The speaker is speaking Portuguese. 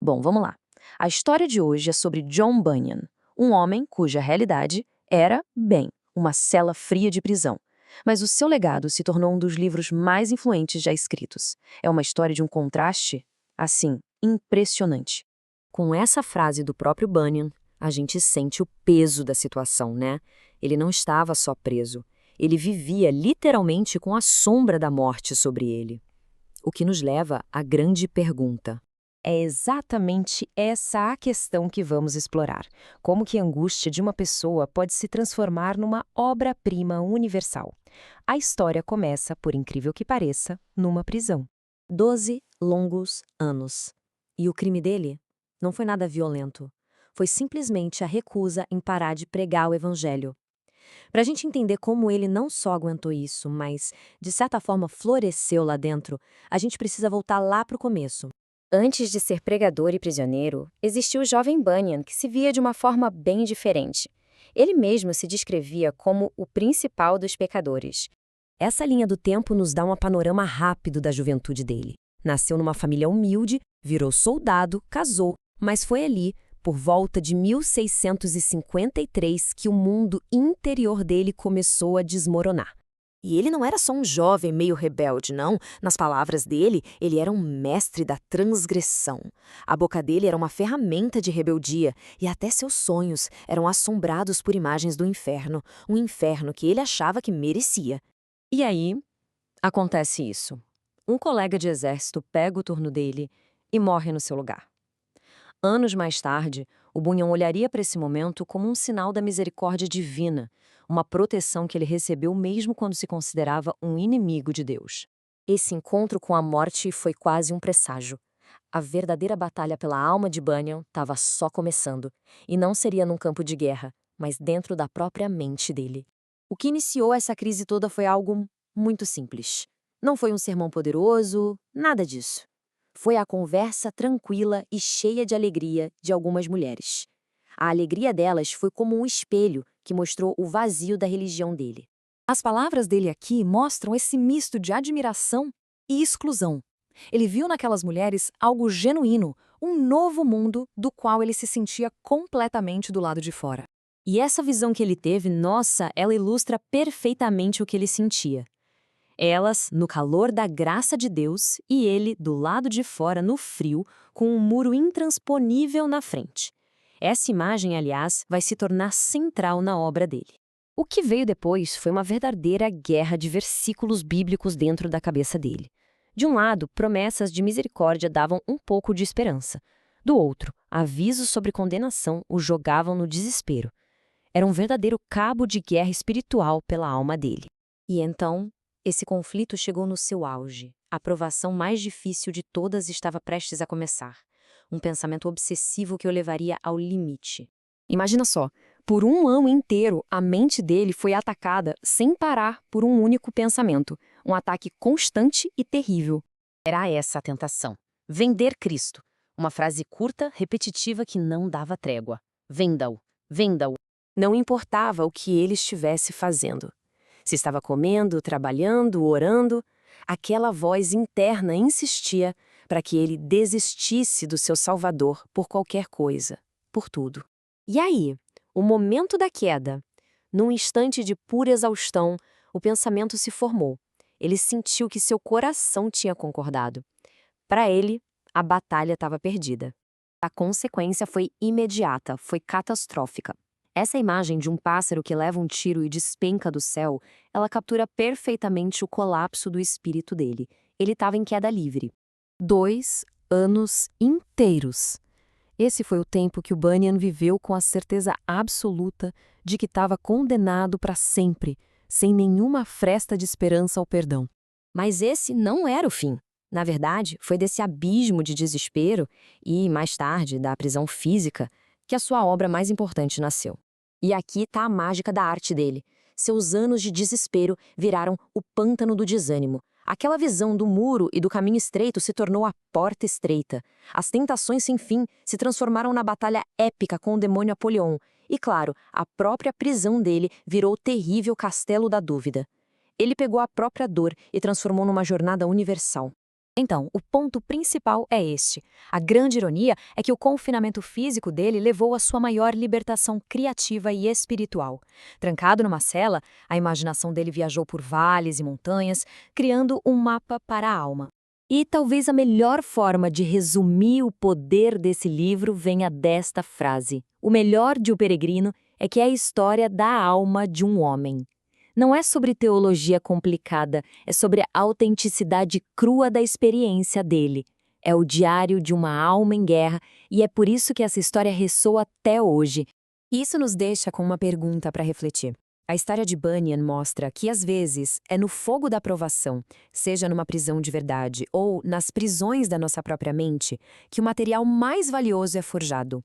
Bom, vamos lá. A história de hoje é sobre John Bunyan, um homem cuja realidade era, bem, uma cela fria de prisão. Mas o seu legado se tornou um dos livros mais influentes já escritos. É uma história de um contraste, assim, impressionante. Com essa frase do próprio Bunyan, a gente sente o peso da situação, né? Ele não estava só preso. Ele vivia literalmente com a sombra da morte sobre ele. O que nos leva à grande pergunta. É exatamente essa a questão que vamos explorar. Como que a angústia de uma pessoa pode se transformar numa obra-prima universal? A história começa, por incrível que pareça, numa prisão. 12 longos anos. E o crime dele não foi nada violento. Foi simplesmente a recusa em parar de pregar o evangelho. Para a gente entender como ele não só aguentou isso, mas, de certa forma, floresceu lá dentro, a gente precisa voltar lá para o começo. Antes de ser pregador e prisioneiro, existiu o jovem Bunyan, que se via de uma forma bem diferente. Ele mesmo se descrevia como o principal dos pecadores. Essa linha do tempo nos dá um panorama rápido da juventude dele. Nasceu numa família humilde, virou soldado, casou, mas foi ali, por volta de 1653, que o mundo interior dele começou a desmoronar. E ele não era só um jovem meio rebelde, não. Nas palavras dele, ele era um mestre da transgressão. A boca dele era uma ferramenta de rebeldia, e até seus sonhos eram assombrados por imagens do inferno, um inferno que ele achava que merecia. E aí, acontece isso. Um colega de exército pega o turno dele e morre no seu lugar. Anos mais tarde, o Bunyan olharia para esse momento como um sinal da misericórdia divina, uma proteção que ele recebeu mesmo quando se considerava um inimigo de Deus. Esse encontro com a morte foi quase um presságio. A verdadeira batalha pela alma de Bunyan estava só começando, e não seria num campo de guerra, mas dentro da própria mente dele. O que iniciou essa crise toda foi algo muito simples. Não foi um sermão poderoso, nada disso. Foi a conversa tranquila e cheia de alegria de algumas mulheres. A alegria delas foi como um espelho que mostrou o vazio da religião dele. As palavras dele aqui mostram esse misto de admiração e exclusão. Ele viu naquelas mulheres algo genuíno, um novo mundo do qual ele se sentia completamente do lado de fora. E essa visão que ele teve, nossa, ela ilustra perfeitamente o que ele sentia. Elas, no calor da graça de Deus, e ele, do lado de fora, no frio, com um muro intransponível na frente. Essa imagem, aliás, vai se tornar central na obra dele. O que veio depois foi uma verdadeira guerra de versículos bíblicos dentro da cabeça dele. De um lado, promessas de misericórdia davam um pouco de esperança. Do outro, avisos sobre condenação o jogavam no desespero. Era um verdadeiro cabo de guerra espiritual pela alma dele. E então, esse conflito chegou no seu auge. A provação mais difícil de todas estava prestes a começar. Um pensamento obsessivo que o levaria ao limite. Imagina só, por um ano inteiro, a mente dele foi atacada sem parar por um único pensamento. Um ataque constante e terrível. Era essa a tentação. Vender Cristo. Uma frase curta, repetitiva que não dava trégua. Venda-o, venda-o. Não importava o que ele estivesse fazendo. Se estava comendo, trabalhando, orando, aquela voz interna insistia para que ele desistisse do seu Salvador por qualquer coisa, por tudo. E aí, o momento da queda, num instante de pura exaustão, o pensamento se formou. Ele sentiu que seu coração tinha concordado. Para ele, a batalha estava perdida. A consequência foi imediata, foi catastrófica. Essa imagem de um pássaro que leva um tiro e despenca do céu, ela captura perfeitamente o colapso do espírito dele. Ele estava em queda livre. 2 anos inteiros. Esse foi o tempo que o Bunyan viveu com a certeza absoluta de que estava condenado para sempre, sem nenhuma fresta de esperança ao perdão. Mas esse não era o fim. Na verdade, foi desse abismo de desespero e, mais tarde, da prisão física, que a sua obra mais importante nasceu. E aqui está a mágica da arte dele. Seus anos de desespero viraram o pântano do desânimo. Aquela visão do muro e do caminho estreito se tornou a porta estreita. As tentações sem fim se transformaram na batalha épica com o demônio Apolion. E, claro, a própria prisão dele virou o terrível castelo da dúvida. Ele pegou a própria dor e transformou numa jornada universal. Então, o ponto principal é este. A grande ironia é que o confinamento físico dele levou à sua maior libertação criativa e espiritual. Trancado numa cela, a imaginação dele viajou por vales e montanhas, criando um mapa para a alma. E talvez a melhor forma de resumir o poder desse livro venha desta frase: o melhor de O Peregrino é que é a história da alma de um homem. Não é sobre teologia complicada, é sobre a autenticidade crua da experiência dele. É o diário de uma alma em guerra e é por isso que essa história ressoa até hoje. Isso nos deixa com uma pergunta para refletir. A história de Bunyan mostra que, às vezes, é no fogo da provação, seja numa prisão de verdade ou nas prisões da nossa própria mente, que o material mais valioso é forjado.